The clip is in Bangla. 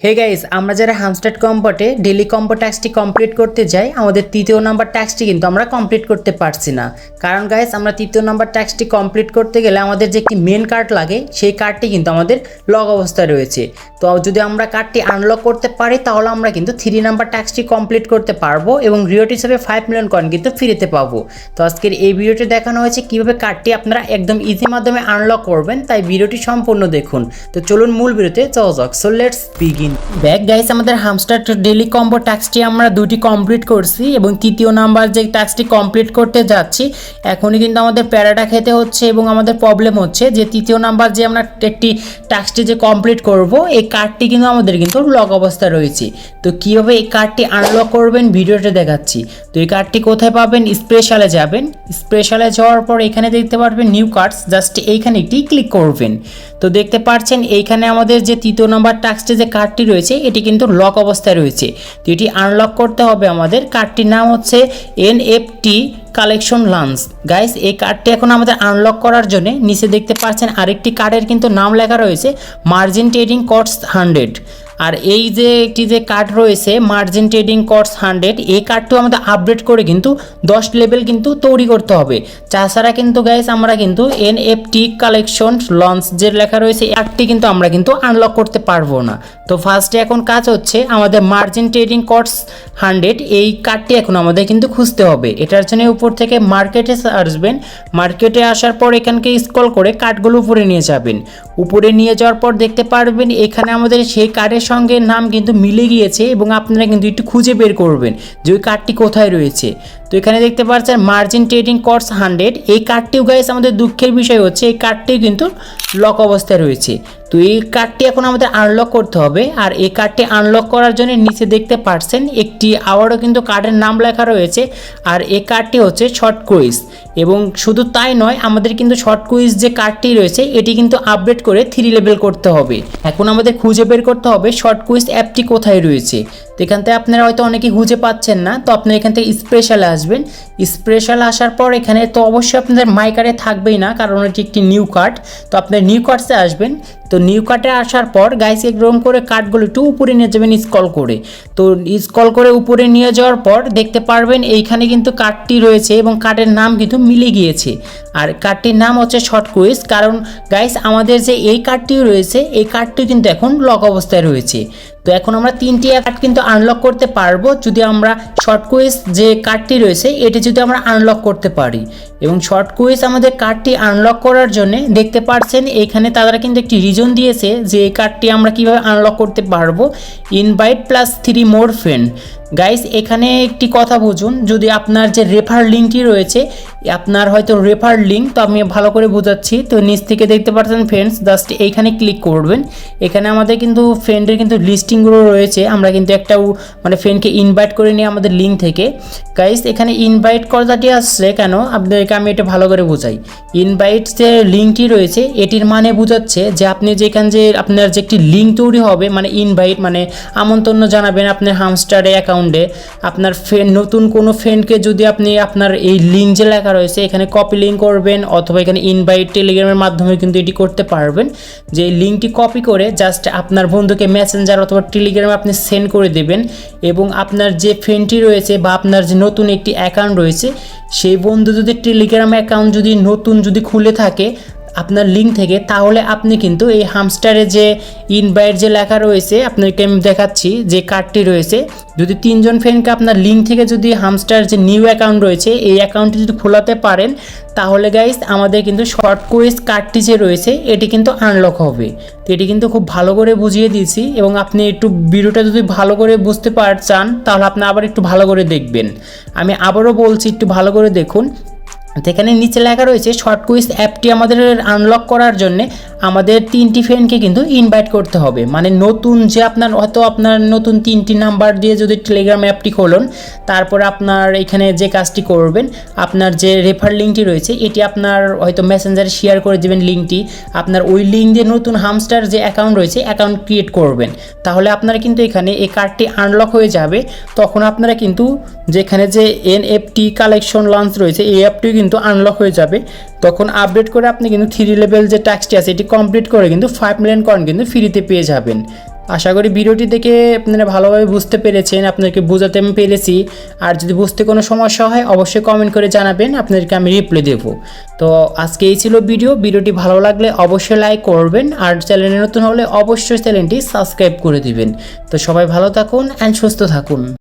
হে গাইস, আমরা যারা হামস্টার কম্পোটে ডেলি কম্পো টাস্কটি কমপ্লিট করতে যাই, আমাদের তৃতীয় নাম্বার টাস্কটি কিন্তু আমরা কমপ্লিট করতে পারছি না। কারণ গাইস, আমরা তৃতীয় নাম্বার টাস্কটি কমপ্লিট করতে গেলে আমাদের যে একটি মেন কার্ড লাগে, সেই কার্ডটি কিন্তু আমাদের লক অবস্থায় রয়েছে। তো যদি আমরা কার্ডটি আনলক করতে পারি, তাহলে আমরা কিন্তু 3 নাম্বার টাস্কটি কমপ্লিট করতে পারবো এবং রিওয়ার্ড হিসেবে 5 মিলিয়ন কয়েন কিন্তু ফ্রিতে পাবো। তো আজকের এই ভিডিওটি দেখানো হয়েছে কীভাবে কার্ডটি আপনারা একদম ইজি মাধ্যমে আনলক করবেন, তাই ভিডিওটি সম্পূর্ণ দেখুন। তো চলুন মূল ভিডিওতে যাওয়া যাক। So let's begin. Back guys, আমাদের হামস্টার ডেলি কম্বো টাস্কটি আমরা দুটি কমপ্লিট করছি এবং তৃতীয় নাম্বার যে টাস্কটি কমপ্লিট করতে যাচ্ছি, এখনই কিন্তু আমাদের প্যারাটা খেতে হচ্ছে এবং আমাদের প্রবলেম হচ্ছে যে তৃতীয় নাম্বার যে আমরা একটি টাস্কটি যে কমপ্লিট করব, এই কার্ডটি কিন্তু আমাদের কিন্তু লক অবস্থায় রয়েছে। তো কীভাবে এই কার্ডটি আনলক করবেন ভিডিওতে দেখাচ্ছি। তো এই কার্ডটি কোথায় পাবেন? স্পেশালে যাবেন। স্পেশালে যাওয়ার পর এখানে দেখতে পারবেন নিউ কার্ডস, জাস্ট এইখানে একটি ক্লিক করবেন। তো দেখতে পাচ্ছেন এইখানে আমাদের যে তৃতীয় নাম্বার টাস্কে যে কার্ডটি রয়েছে, এটি কিন্তু লক অবস্থায় রয়েছে। তো এটি আনলক করতে হবে আমাদের। কার্ডটির নাম হচ্ছে এনএফটি কালেকশন লঞ্চ। গাইস, এই কার্ডটি এখন আমাদের আনলক করার জন্য নিচে দেখতে পাচ্ছেন আরেকটি কার্ডের কিন্তু নাম লেখা রয়েছে মার্জিন ট্রেডিং কস্ট 100। আর এই যে একটি যে কার্ড রয়েছে মার্জিন ট্রেডিং কস্ট 100, এই কার্ডটিও আমাদের আপডেট করে কিন্তু 10 লেভেল কিন্তু তৈরি করতে হবে। তাছাড়া কিন্তু গাইস, আমরা কিন্তু এনএফটি কালেকশন লঞ্চ যে লেখা রয়েছে এই কার্ডটি কিন্তু আমরা কিন্তু আনলক করতে পারবো না। তো ফার্স্টে এখন কাজ হচ্ছে আমাদের মার্জিন ট্রেডিং কস্ট 100, এই কার্ডটি এখন আমাদের কিন্তু খুঁজতে হবে। এটার জন্য উপর থেকে মার্কেটে আসবেন। মার্কেটে আসার পর এখানকে স্ক্রল করে কার্ডগুলো উপরে নিয়ে যাবেন। উপরে নিয়ে যাওয়ার পর দেখতে পারবেন এখানে আমাদের সেই কার্ডের সঙ্গে নাম কিন্তু মিলে গিয়েছে এবং আপনারা কিন্তু একটু খুঁজে বের করবেন যে ওই কার্ডটি কোথায় রয়েছে। তো এখানে দেখতে পাচ্ছেন মার্জিন ট্রেডিং কস্ট 100, এই কার্ডটিও গাইস আমাদের দুঃখের বিষয় হচ্ছে এই কার্ডটিও কিন্তু লক অবস্থায় রয়েছে। তো এই কার্ডটি এখন আমাদের আনলক করতে হবে। আর এই কার্ডটি আনলক করার জন্য নিচে দেখতে পাচ্ছেন একটি আবারও কিন্তু কার্ডের নাম লেখা রয়েছে। আর এই কার্ডটি হচ্ছে শর্ট কুইজ। এবং শুধু তাই নয়, আমাদের কিন্তু শর্ট কুইজ যে কার্ডটি রয়েছে এটি কিন্তু আপডেট করে 3 লেভেল করতে হবে। এখন আমাদের খুঁজে বের করতে হবে শর্ট কুইজ অ্যাপটি কোথায় রয়েছে। তো এখান থেকে আপনারা হয়তো অনেকেই খুঁজে পাচ্ছেন না, তো আপনারা এখান থেকে স্পেশালে আসবেন। স্পেশালে আসার পর এখানে তো অবশ্যই আপনাদের মাই কার্ডে থাকবেই না, কারণ এটি একটি নিউ কার্ড। তো আপনার নিউ কার্ডসে আসবেন। তো নিউ কার্ডে আসার পর গাইস এরকম করে কার্ডগুলো একটু উপরে নিয়ে যাবেন স্ক্রল করে। তো স্ক্রল করে উপরে নিয়ে যাওয়ার পর দেখতে পারবেন এইখানে কিন্তু কার্ডটি রয়েছে এবং কার্ডের নাম কিন্তু মিলে গিয়েছে। আর কার্ডটির নাম হচ্ছে শর্ট কুইজ। কারণ গাইস আমাদের যে এই কার্ডটিও রয়েছে, এই কার্ডটি কিন্তু এখন লক অবস্থায় রয়েছে। তো এখন আমরা 3টি কার্ড কিন্তু আনলক করতে পারবো যদি আমরা শর্ট কুইজ যে কার্ডটি রয়েছে এটি যদি আমরা আনলক করতে পারি। এবং শর্ট কুইজ আমাদের কার্ডটি আনলক করার জন্য দেখতে পাচ্ছেন এখানে তারা কিন্তু একটি রিজন দিয়েছে যে এই কার্ডটি আমরা কিভাবে আনলক করতে পারবো। ইনভাইট প্লাস 3 মোর ফ্রেন্ড। গাইস, এখানে একটি কথা বুঝুন, যদি আপনার যে রেফার লিঙ্কটি রয়েছে, আপনার হয়তো রেফার লিঙ্ক, তো আমি ভালো করে বোঝাচ্ছি। তো নিচ থেকে দেখতে পাচ্ছেন ফ্রেন্ডস, জাস্ট এইখানে ক্লিক করবেন। এখানে আমাদের কিন্তু ফ্রেন্ডের কিন্তু লিস্টিংগুলো রয়েছে। আমরা কিন্তু একটা মানে ফ্রেন্ডকে ইনভাইট করে নিই আমাদের লিঙ্ক থেকে। গাইস, এখানে ইনভাইট কথাটি আসছে কেন আপনাদেরকে আমি এটা ভালো করে বোঝাই। ইনভাইট যে লিঙ্কটি রয়েছে এটির মানে বোঝাচ্ছে যে আপনি যেখানে যে আপনার যে একটি লিঙ্ক তৈরি হবে, মানে ইনভাইট মানে আমন্ত্রণ জানাবেন আপনার হামস্টারে অ্যাকাউন্টে আপনার নতুন কোনো ফ্রেন্ডকে যদি আপনি আপনার এই লিঙ্ক যে লেখা রয়েছে এখানে কপি লিঙ্ক করবেন, অথবা এখানে ইনভাইট টেলিগ্রামের মাধ্যমে কিন্তু এটি করতে পারবেন। যে লিঙ্কটি কপি করে জাস্ট আপনার বন্ধুকে মেসেঞ্জার অথবা টেলিগ্রামে আপনি সেন্ড করে দেবেন এবং আপনার যে ফ্রেন্ডটি রয়েছে বা আপনার যে নতুন একটি অ্যাকাউন্ট রয়েছে, সেই বন্ধু যদি টেলিগ্রাম অ্যাকাউন্ট যদি নতুন যদি খুলে থাকে আপনার লিঙ্ক থেকে, তাহলে আপনি কিন্তু এই হামস্টারে যে ইনভাইট যে লেখা রয়েছে আপনাকে আমি দেখাচ্ছি যে কার্ডটি রয়েছে, যদি 3 জন ফ্রেন্ডকে আপনার লিঙ্ক থেকে যদি হামস্টার যে নিউ অ্যাকাউন্ট রয়েছে এই অ্যাকাউন্টটি যদি খোলাতে পারেন, তাহলে গাইস আমাদের কিন্তু শর্ট কুইজ কার্ডটি যে রয়েছে এটি কিন্তু আনলক হবে। তো এটি কিন্তু খুব ভালো করে বুঝিয়ে দিয়েছি এবং আপনি একটু ভিডিওটা যদি ভালো করে বুঝতে চান তাহলে আপনি আবার একটু ভালো করে দেখবেন। আমি আবারও বলছি, একটু ভালো করে দেখুন। এখানে নিচে লেখা রয়েছে শর্ট কুইজ অ্যাপটি আমাদের আনলক করার জন্য আমাদের 3টি ফ্রেন্ডকে কিন্তু ইনভাইট করতে হবে। মানে নতুন যে আপনার হয়তো আপনার নতুন 3টি নাম্বার দিয়ে যদি টেলিগ্রাম অ্যাপটি খোলেন, তারপরে আপনার এখানে যে কাজটি করবেন আপনার যে রেফার লিঙ্কটি রয়েছে এটি আপনার হয়তো মেসেঞ্জারে শেয়ার করে দেবেন লিঙ্কটি। আপনার ওই লিঙ্ক দিয়ে নতুন হামস্টার যে অ্যাকাউন্ট রয়েছে অ্যাকাউন্ট ক্রিয়েট করবেন, তাহলে আপনারা কিন্তু এখানে এই কার্ডটি আনলক হয়ে যাবে। তখন আপনারা কিন্তু যেখানে যে এনএফটি কালেকশন লঞ্চ রয়েছে এই অ্যাপটিও কিন্তু আনলক হয়ে যাবে। তখন আপডেট করে আপনি কিন্তু 3 লেভেল যে টাস্কটি আছে এটি কমপ্লিট করে কিন্তু 5 মিলিয়ন কয়েন কিন্তু ফ্রিতে পেয়ে যাবেন। আশা করি ভিডিওটি দেখে আপনারা ভালোভাবে বুঝতে পেরেছেন, আপনাদেরকে বোঝাতে আমি পেরেছি। আর যদি বুঝতে কোনো সমস্যা হয় অবশ্যই কমেন্ট করে জানাবেন, আপনাদেরকে আমি রিপ্লাই দেবো। তো আজকে এই ছিল ভিডিওটি ভালো লাগলে অবশ্যই লাইক করবেন, আর চ্যানেলে নতুন হলে অবশ্যই চ্যানেলটি সাবস্ক্রাইব করে দিবেন। তো সবাই ভালো থাকুন অ্যান্ড সুস্থ থাকুন।